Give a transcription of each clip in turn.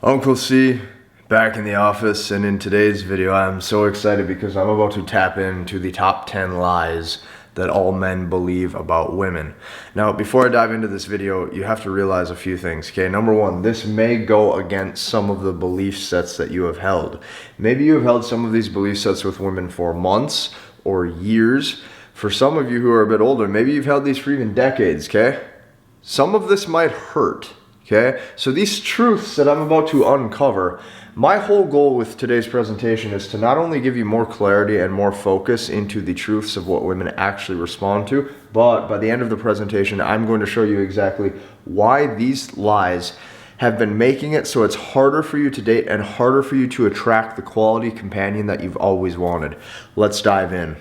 Uncle C, back in the office, and in today's video I'm so excited because I'm about to tap into the top 10 lies that all men believe about women. Now, before I dive into this video, you have to realize a few things, okay? Number one, this may go against some of the belief sets that you have held. Maybe you have held some of these belief sets with women for months or years. For some of you who are a bit older, maybe you've held these for even decades, okay? Some of this might hurt. Okay, so these truths that I'm about to uncover, my whole goal with today's presentation is to not only give you more clarity and more focus into the truths of what women actually respond to, but by the end of the presentation, I'm going to show you exactly why these lies have been making it so it's harder for you to date and harder for you to attract the quality companion that you've always wanted. Let's dive in.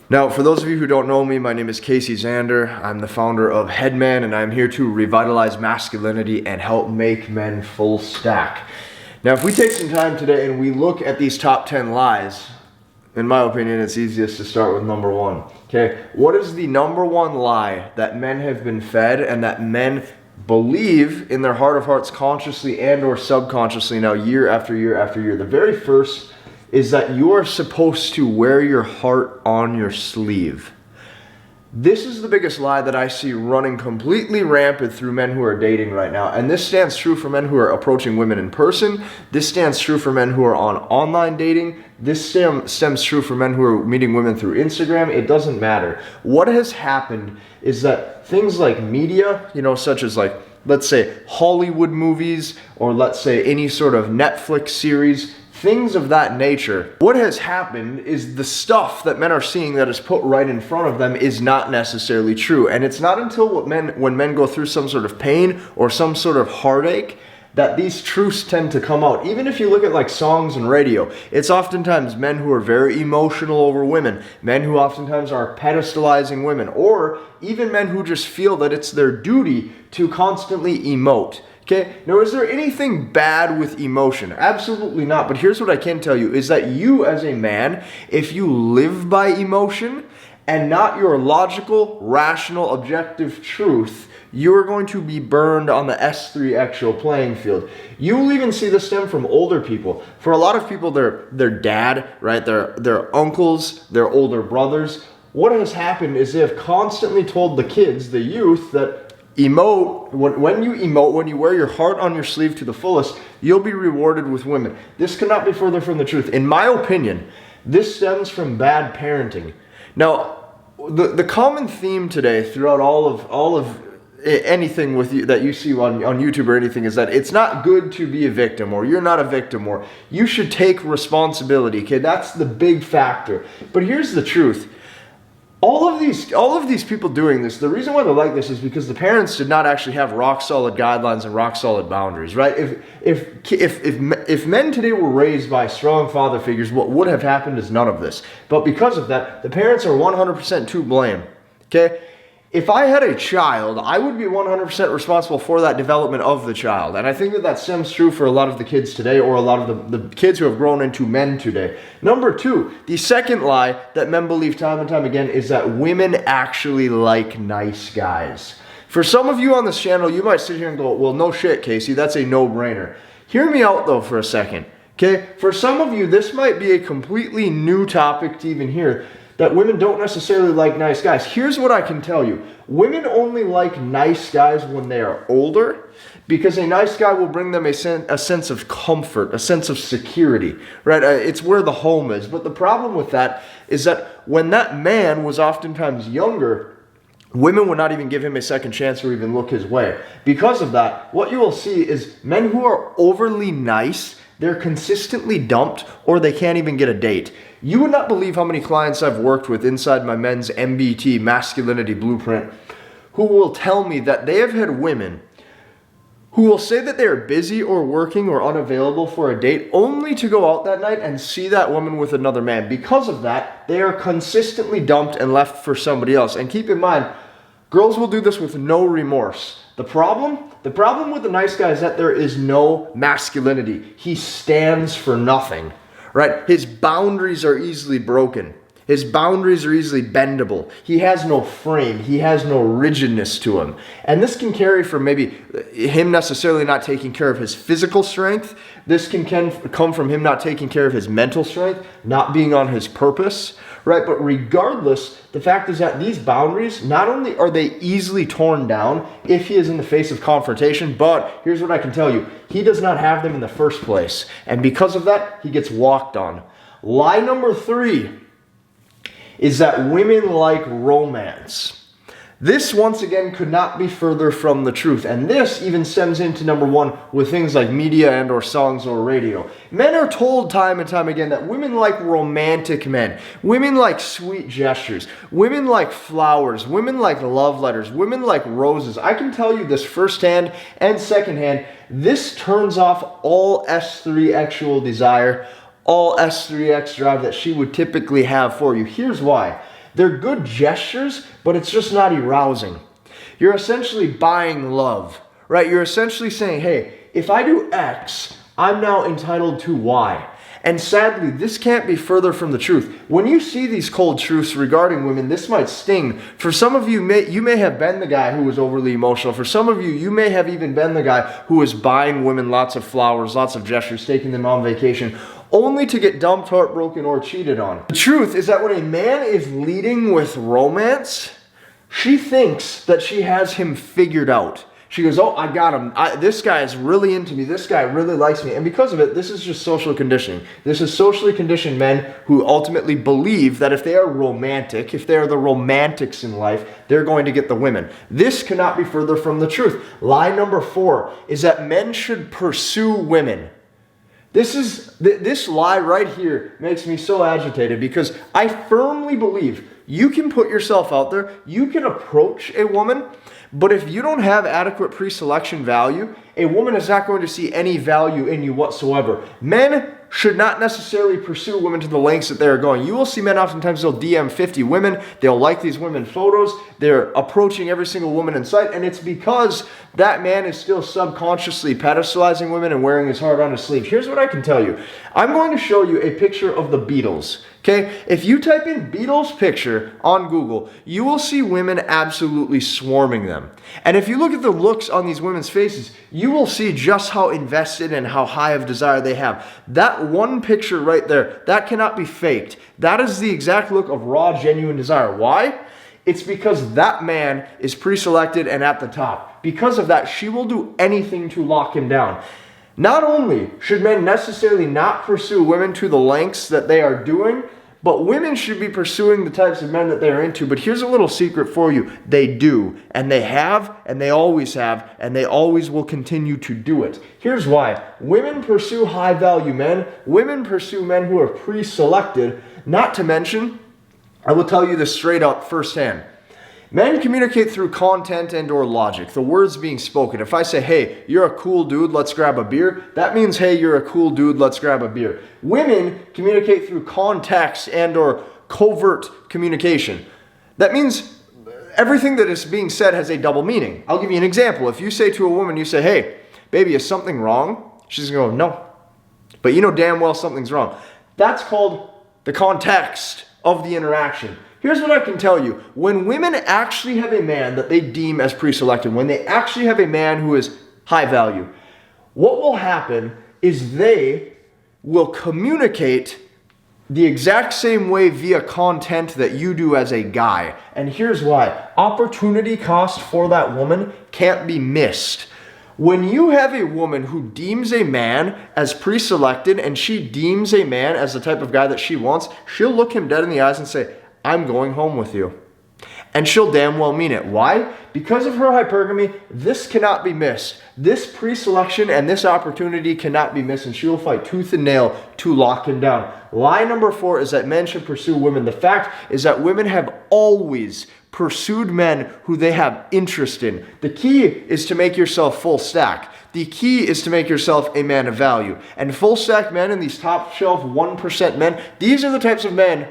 Now, for those of you who don't know me, my name is Casey Zander. I'm the founder of Headman, and I'm here to revitalize masculinity and help make men full stack. Now, if we take some time today and we look at these top 10 lies, in my opinion, it's easiest to start with number one. Okay, what is the number one lie that men have been fed and that men believe in their heart of hearts, consciously and or subconsciously now, year after year after year? The very first is that you are supposed to wear your heart on your sleeve. This is the biggest lie that I see running completely rampant through men who are dating right now. And this stands true for men who are approaching women in person. This stands true for men who are on online dating. This stems true for men who are meeting women through Instagram. It doesn't matter. What has happened is that things like media, such as let's say Hollywood movies, or let's say any sort of Netflix series, things of that nature. What has happened is the stuff that men are seeing that is put right in front of them is not necessarily true. And it's not until when men go through some sort of pain or some sort of heartache that these truths tend to come out. Even if you look at songs and radio, it's oftentimes men who are very emotional over women, men who oftentimes are pedestalizing women, or even men who just feel that it's their duty to constantly emote. Okay, now is there anything bad with emotion? Absolutely not. But here's what I can tell you is that you as a man, if you live by emotion and not your logical, rational, objective truth, you're going to be burned on the S3 actual playing field. You will even see this stem from older people. For a lot of people, their dad, right, their uncles, their older brothers, what has happened is they have constantly told the kids, the youth, that emote, when you wear your heart on your sleeve to the fullest, you'll be rewarded with women. This cannot be further from the truth. In my opinion, this stems from bad parenting. Now, the common theme today throughout all of anything with you that you see on YouTube or anything is that it's not good to be a victim, or you're not a victim, or you should take responsibility. Okay, that's the big factor. But here's the truth. All of these people doing this, the reason why they're like this is because the parents did not actually have rock solid guidelines and rock solid boundaries, right? If men today were raised by strong father figures, what would have happened is none of this. But because of that, the parents are 100% to blame. Okay? If I had a child, I would be 100% responsible for that development of the child. And I think that stems true for a lot of the kids today, or a lot of the kids who have grown into men today. Number two, the second lie that men believe time and time again is that women actually like nice guys. For some of you on this channel, you might sit here and go, well, no shit, Casey, that's a no-brainer. Hear me out though for a second. Okay? For some of you, this might be a completely new topic to even hear, that women don't necessarily like nice guys. Here's what I can tell you. Women only like nice guys when they are older, because a nice guy will bring them a sense of comfort, a sense of security, right? It's where the home is. But the problem with that is that when that man was oftentimes younger, women would not even give him a second chance or even look his way. Because of that, what you will see is men who are overly nice, they're consistently dumped, or they can't even get a date. You would not believe how many clients I've worked with inside my men's MBT, Masculinity Blueprint, who will tell me that they have had women who will say that they are busy or working or unavailable for a date only to go out that night and see that woman with another man. Because of that, they are consistently dumped and left for somebody else. And keep in mind, girls will do this with no remorse. The problem with the nice guy is that there is no masculinity. He stands for nothing, right? His boundaries are easily broken. His boundaries are easily bendable. He has no frame. He has no rigidness to him. And this can carry from maybe him necessarily not taking care of his physical strength. This can come from him not taking care of his mental strength, not being on his purpose, right? But regardless, the fact is that these boundaries, not only are they easily torn down if he is in the face of confrontation, but here's what I can tell you. He does not have them in the first place. And because of that, he gets walked on. Lie number 3 is that women like romance. This, once again, could not be further from the truth. And this even stems into number 1 with things like media and or songs or radio. Men are told time and time again that women like romantic men. Women like sweet gestures. Women like flowers. Women like love letters. Women like roses. I can tell you this firsthand and secondhand. This turns off all S3 sexual desire, all S3X drive that she would typically have for you. Here's why. They're good gestures, but it's just not arousing. You're essentially buying love, right? You're essentially saying, hey, if I do X, I'm now entitled to Y. And sadly, this can't be further from the truth. When you see these cold truths regarding women, this might sting. For some of you, you may have been the guy who was overly emotional. For some of you, you may have even been the guy who was buying women lots of flowers, lots of gestures, taking them on vacation, only to get dumped, heartbroken, or cheated on. The truth is that when a man is leading with romance, she thinks that she has him figured out. She goes, oh, I got him. This guy is really into me. This guy really likes me. And because of it, this is just social conditioning. This is socially conditioned men who ultimately believe that if they are romantic, if they are the romantics in life, they're going to get the women. This cannot be further from the truth. Lie number 4 is that men should pursue women. This lie right here makes me so agitated because I firmly believe you can put yourself out there, you can approach a woman, but if you don't have adequate pre-selection value, a woman is not going to see any value in you whatsoever. Men should not necessarily pursue women to the lengths that they're going. You will see men oftentimes, they'll DM 50 women, they'll like these women photos, they're approaching every single woman in sight, and it's because that man is still subconsciously pedestalizing women and wearing his heart on his sleeve. Here's what I can tell you. I'm going to show you a picture of the Beatles. Okay, if you type in Beatles picture on Google, you will see women absolutely swarming them. And if you look at the looks on these women's faces, you will see just how invested and how high of desire they have. That one picture right there, that cannot be faked. That is the exact look of raw, genuine desire. Why? It's because that man is pre-selected and at the top. Because of that, she will do anything to lock him down. Not only should men necessarily not pursue women to the lengths that they are doing, but women should be pursuing the types of men that they're into. But here's a little secret for you. They do. And they have, and they always have, and they always will continue to do it. Here's why. Women pursue high-value men. Women pursue men who are pre-selected. Not to mention, I will tell you this straight up firsthand. Men communicate through content and or logic, the words being spoken. If I say, hey, you're a cool dude, let's grab a beer, that means, hey, you're a cool dude, let's grab a beer. Women communicate through context and or covert communication. That means everything that is being said has a double meaning. I'll give you an example. If you say to a woman, you say, hey, baby, is something wrong? She's going to go, no. But you know damn well something's wrong. That's called the context of the interaction. Here's what I can tell you. When women actually have a man that they deem as pre-selected, when they actually have a man who is high value, what will happen is they will communicate the exact same way via content that you do as a guy. And here's why. Opportunity cost for that woman can't be missed. When you have a woman who deems a man as pre-selected and she deems a man as the type of guy that she wants, she'll look him dead in the eyes and say, I'm going home with you. And she'll damn well mean it. Why? Because of her hypergamy, this cannot be missed. This pre-selection and this opportunity cannot be missed, and she will fight tooth and nail to lock him down. Lie number 4 is that men should pursue women. The fact is that women have always pursued men who they have interest in. The key is to make yourself full stack. The key is to make yourself a man of value. And full stack men and these top shelf 1% men, these are the types of men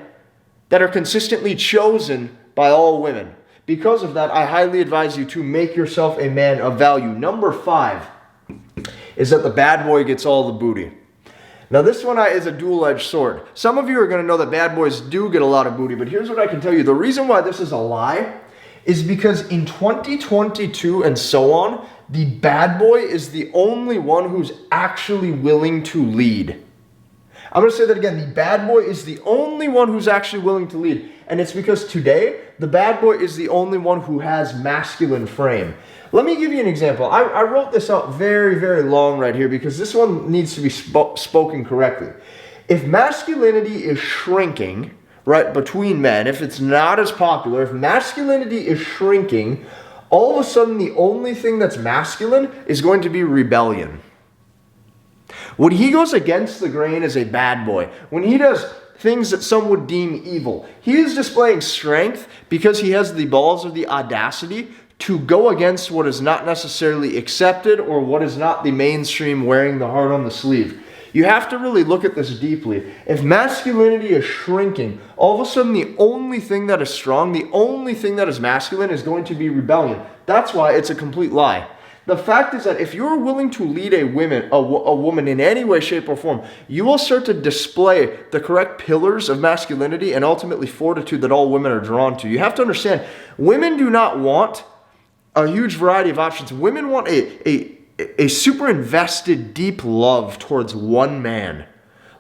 that are consistently chosen by all women. Because of that, I highly advise you to make yourself a man of value. Number 5 is that the bad boy gets all the booty. Now this one is a dual-edged sword. Some of you are going to know that bad boys do get a lot of booty, but here's what I can tell you. The reason why this is a lie is because in 2022 and so on, the bad boy is the only one who's actually willing to lead. I'm going to say that again. The bad boy is the only one who's actually willing to lead. And it's because today, the bad boy is the only one who has masculine frame. Let me give you an example. I wrote this out very, very long right here because this one needs to be spoken correctly. If masculinity is shrinking, right, between men, if it's not as popular, if masculinity is shrinking, all of a sudden the only thing that's masculine is going to be rebellion. When he goes against the grain as a bad boy, when he does things that some would deem evil, he is displaying strength because he has the balls or the audacity to go against what is not necessarily accepted or what is not the mainstream wearing the heart on the sleeve. You have to really look at this deeply. If masculinity is shrinking, all of a sudden the only thing that is strong, the only thing that is masculine is going to be rebellion. That's why it's a complete lie. The fact is that if you're willing to lead a woman in any way, shape, or form, you will start to display the correct pillars of masculinity and ultimately fortitude that all women are drawn to. You have to understand, women do not want a huge variety of options. Women want a super invested, deep love towards one man.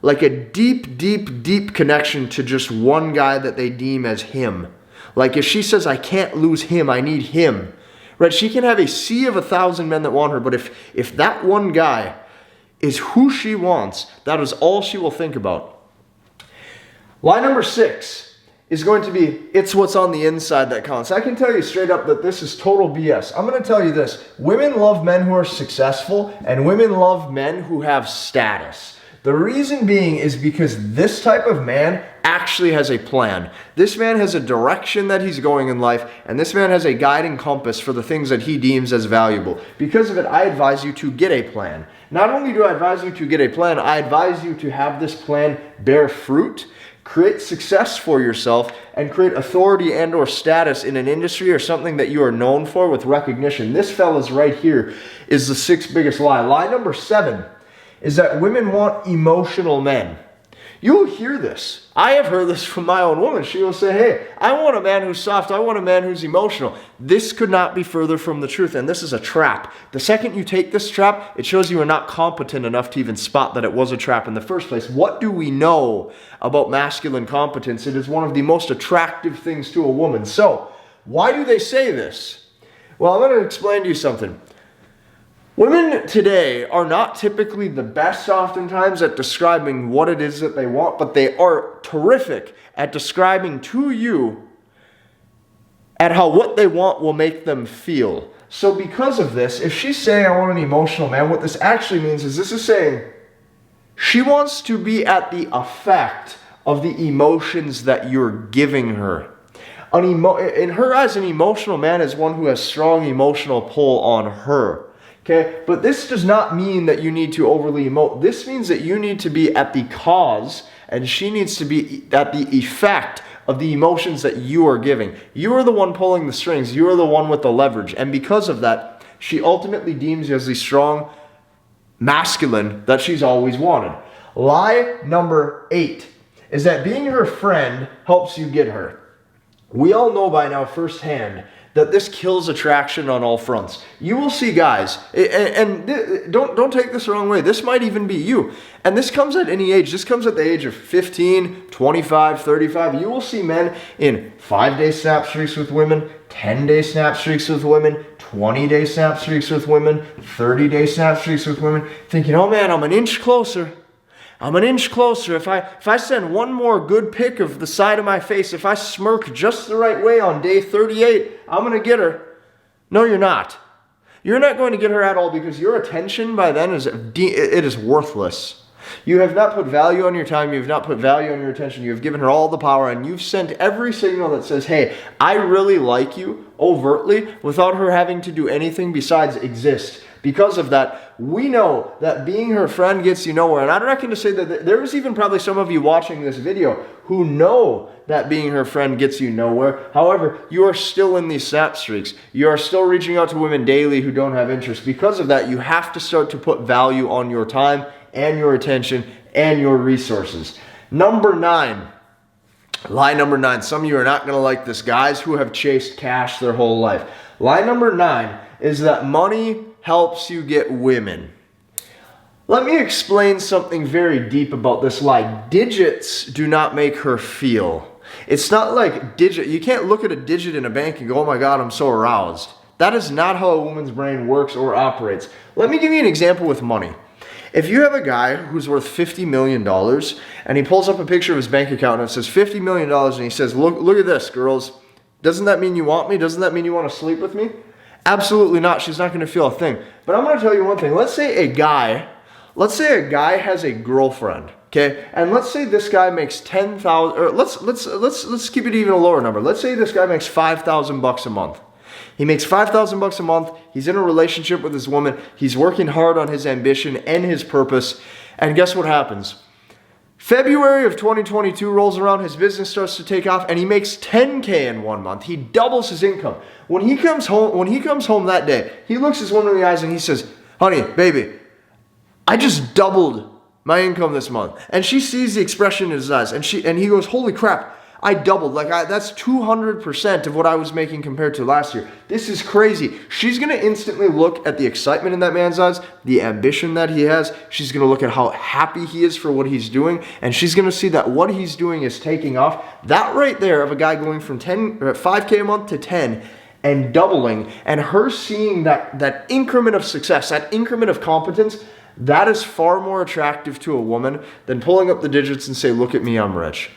Like a deep, deep, deep connection to just one guy that they deem as him. Like if she says, I can't lose him, I need him. Right? She can have a sea of 1,000 men that want her, but if that one guy is who she wants, that is all she will think about. Lie number 6 is going to be, it's what's on the inside that counts. I can tell you straight up that this is total BS. I'm going to tell you this. Women love men who are successful, and women love men who have status. The reason being is because this type of man actually has a plan. This man has a direction that he's going in life, and this man has a guiding compass for the things that he deems as valuable. Because of it, I advise you to get a plan. Not only do I advise you to get a plan, I advise you to have this plan bear fruit, create success for yourself, and create authority and or status in an industry or something that you are known for with recognition. This fella's right here is the 6th biggest lie. Lie number 7 is that women want emotional men. You'll hear this. I have heard this from my own woman. She will say, hey, I want a man who's soft. I want a man who's emotional. This could not be further from the truth, and this is a trap. The second you take this trap, it shows you are not competent enough to even spot that it was a trap in the first place. What do we know about masculine competence? It is one of the most attractive things to a woman. So, why do they say this? Well, I'm going to explain to you something. Women today are not typically the best oftentimes at describing what it is that they want, but they are terrific at describing to you at how what they want will make them feel. So because of this, if she's saying I want an emotional man, what this actually means is this is saying she wants to be at the effect of the emotions that you're giving her. In her eyes, an emotional man is one who has strong emotional pull on her. Okay, but this does not mean that you need to overly emote. This means that you need to be at the cause and she needs to be at the effect of the emotions that you are giving. You are the one pulling the strings. You are the one with the leverage. And because of that, she ultimately deems you as the strong masculine that she's always wanted. Lie number 8 is that being her friend helps you get her. We all know by now firsthand that this kills attraction on all fronts. You will see guys, and don't take this the wrong way, this might even be you. And this comes at any age. This comes at the age of 15, 25, 35. You will see men in 5-day snap streaks with women, 10-day snap streaks with women, 20-day snap streaks with women, 30-day snap streaks with women, thinking, oh man, I'm an inch closer. I'm an inch closer. If I send one more good pic of the side of my face, if I smirk just the right way on day 38, I'm going to get her. No, you're not. You're not going to get her at all because your attention by then is worthless. You have not put value on your time. You have not put value on your attention. You have given her all the power, and you've sent every signal that says, hey, I really like you overtly without her having to do anything besides exist. Because of that, we know that being her friend gets you nowhere. And I'd reckon to say that there's even probably some of you watching this video who know that being her friend gets you nowhere. However, you are still in these snap streaks. You are still reaching out to women daily who don't have interest. Because of that, you have to start to put value on your time and your attention and your resources. Number 9. Lie number 9. Some of you are not going to like this. Guys who have chased cash their whole life. Lie number 9 is that money helps you get women. Let me explain something very deep about this lie. Digits do not make her feel. It's not like you can't look at a digit in a bank and go, oh my God, I'm so aroused. That is not how a woman's brain works or operates. Let me give you an example with money. If you have a guy who's worth $50 million and he pulls up a picture of his bank account and it says $50 million and he says, look at this, girls. Doesn't that mean you want me? Doesn't that mean you want to sleep with me? Absolutely not. She's not going to feel a thing. But I'm going to tell you one thing. Let's say a guy has a girlfriend, okay? And let's say this guy makes $10,000, or let's keep it even a lower number. Let's say this guy makes $5,000 a month. He makes $5,000 a month. He's in a relationship with this woman. He's working hard on his ambition and his purpose. And guess what happens? February of 2022 rolls around, his business starts to take off, and he makes $10K in 1 month. He doubles his income. When he comes home that day, he looks his woman in the eyes and he says, honey, baby, I just doubled my income this month. And she sees the expression in his eyes, and he goes, holy crap, I doubled. That's 200% of what I was making compared to last year. This is crazy. She's going to instantly look at the excitement in that man's eyes, the ambition that he has. She's going to look at how happy he is for what he's doing, and she's going to see that what he's doing is taking off. That right there of a guy going from 5K a month to 10 and doubling, and her seeing that increment of success, that increment of competence, that is far more attractive to a woman than pulling up the digits and say, look at me, I'm rich.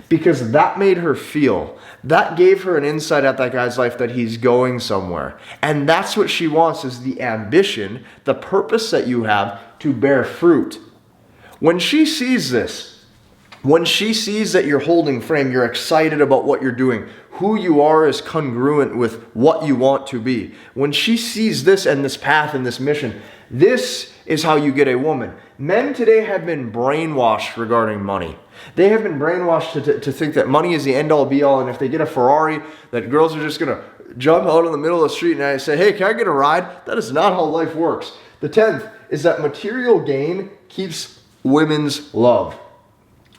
Because that made her feel, that gave her an insight at that guy's life that he's going somewhere. And that's what she wants, is the ambition, the purpose that you have to bear fruit. When she sees this, when she sees that you're holding frame, you're excited about what you're doing, who you are is congruent with what you want to be. When she sees this and this path and this mission, this is how you get a woman. Men today have been brainwashed regarding money. They have been brainwashed to think that money is the end-all be-all, and if they get a Ferrari, that girls are just going to jump out in the middle of the street and I say, hey, can I get a ride? That is not how life works. The 10th is that material gain keeps women's love.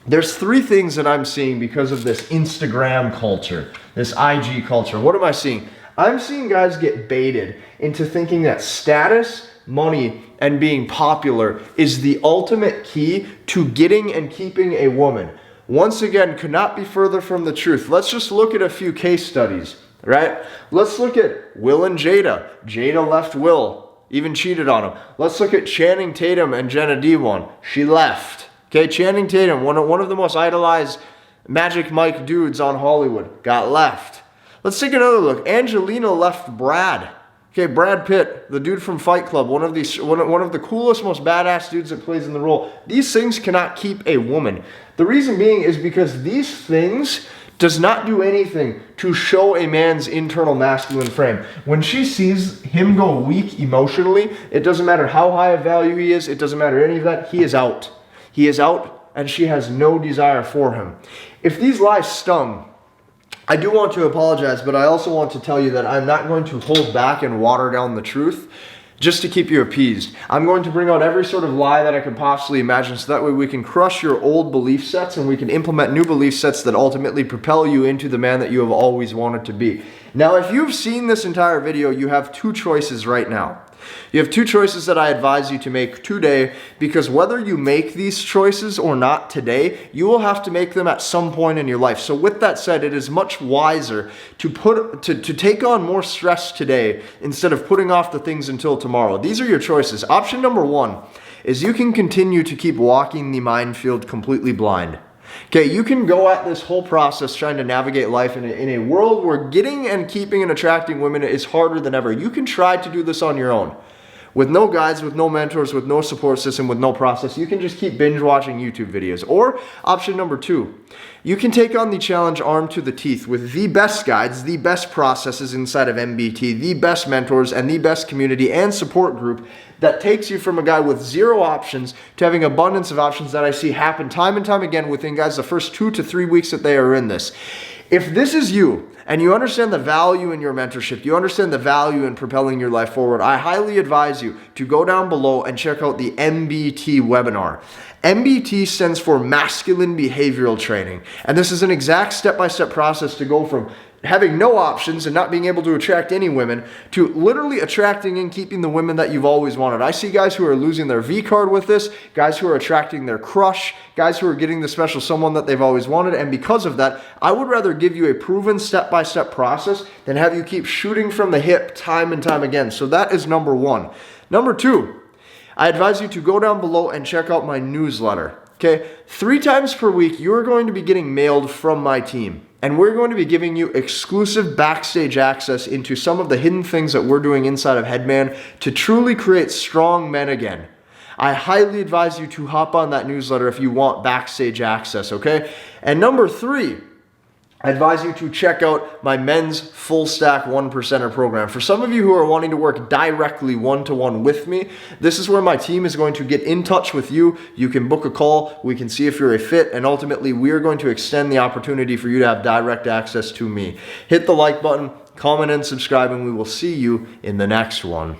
There's 3 things that I'm seeing because of this Instagram culture, this IG culture. What am I seeing? I'm seeing guys get baited into thinking that status, money, and being popular is the ultimate key to getting and keeping a woman. Once again, could not be further from the truth. Let's just look at a few case studies, right? Let's look at Will and Jada. Jada left Will, even cheated on him. Let's look at Channing Tatum and Jenna Dewan. She left. Okay, Channing Tatum, one of the most idolized Magic Mike dudes on Hollywood, got left. Let's take another look. Angelina left Brad. Okay, Brad Pitt, the dude from Fight Club, one of the coolest, most badass dudes that plays in the role. These things cannot keep a woman. The reason being is because these things does not do anything to show a man's internal masculine frame. When she sees him go weak emotionally, it doesn't matter how high of value he is, it doesn't matter any of that, he is out. He is out, and she has no desire for him. If these lies stung, I do want to apologize, but I also want to tell you that I'm not going to hold back and water down the truth just to keep you appeased. I'm going to bring out every sort of lie that I could possibly imagine, so that way we can crush your old belief sets and we can implement new belief sets that ultimately propel you into the man that you have always wanted to be. Now, if you've seen this entire video, you have 2 choices right now. You have 2 choices that I advise you to make today, because whether you make these choices or not today, you will have to make them at some point in your life. So with that said, it is much wiser to take on more stress today instead of putting off the things until tomorrow. These are your choices. Option number 1 is you can continue to keep walking the minefield completely blind. Okay, you can go at this whole process trying to navigate life in a world where getting and keeping and attracting women is harder than ever. You can try to do this on your own. With no guides, with no mentors, with no support system, with no process, you can just keep binge watching YouTube videos. Or option number 2, you can take on the challenge armed to the teeth with the best guides, the best processes inside of MBT, the best mentors, and the best community and support group that takes you from a guy with 0 options to having abundance of options that I see happen time and time again within guys the first 2 to 3 weeks that they are in this. If this is you, and you understand the value in your mentorship, you understand the value in propelling your life forward, I highly advise you to go down below and check out the MBT webinar. MBT stands for Masculine Behavioral Training, and this is an exact step-by-step process to go from having no options and not being able to attract any women to literally attracting and keeping the women that you've always wanted. I see guys who are losing their V card with this, guys who are attracting their crush, guys who are getting the special someone that they've always wanted, and because of that, I would rather give you a proven step-by-step process than have you keep shooting from the hip time and time again. So that is number one. Number two, I advise you to go down below and check out my newsletter. Okay, 3 times per week, you're going to be getting mailed from my team. And we're going to be giving you exclusive backstage access into some of the hidden things that we're doing inside of Headman to truly create strong men again. I highly advise you to hop on that newsletter if you want backstage access, okay? And number 3, I advise you to check out my men's full stack 1%er program. For some of you who are wanting to work directly one-to-one with me, this is where my team is going to get in touch with you. You can book a call, we can see if you're a fit, and ultimately we are going to extend the opportunity for you to have direct access to me. Hit the like button, comment and subscribe, and we will see you in the next one.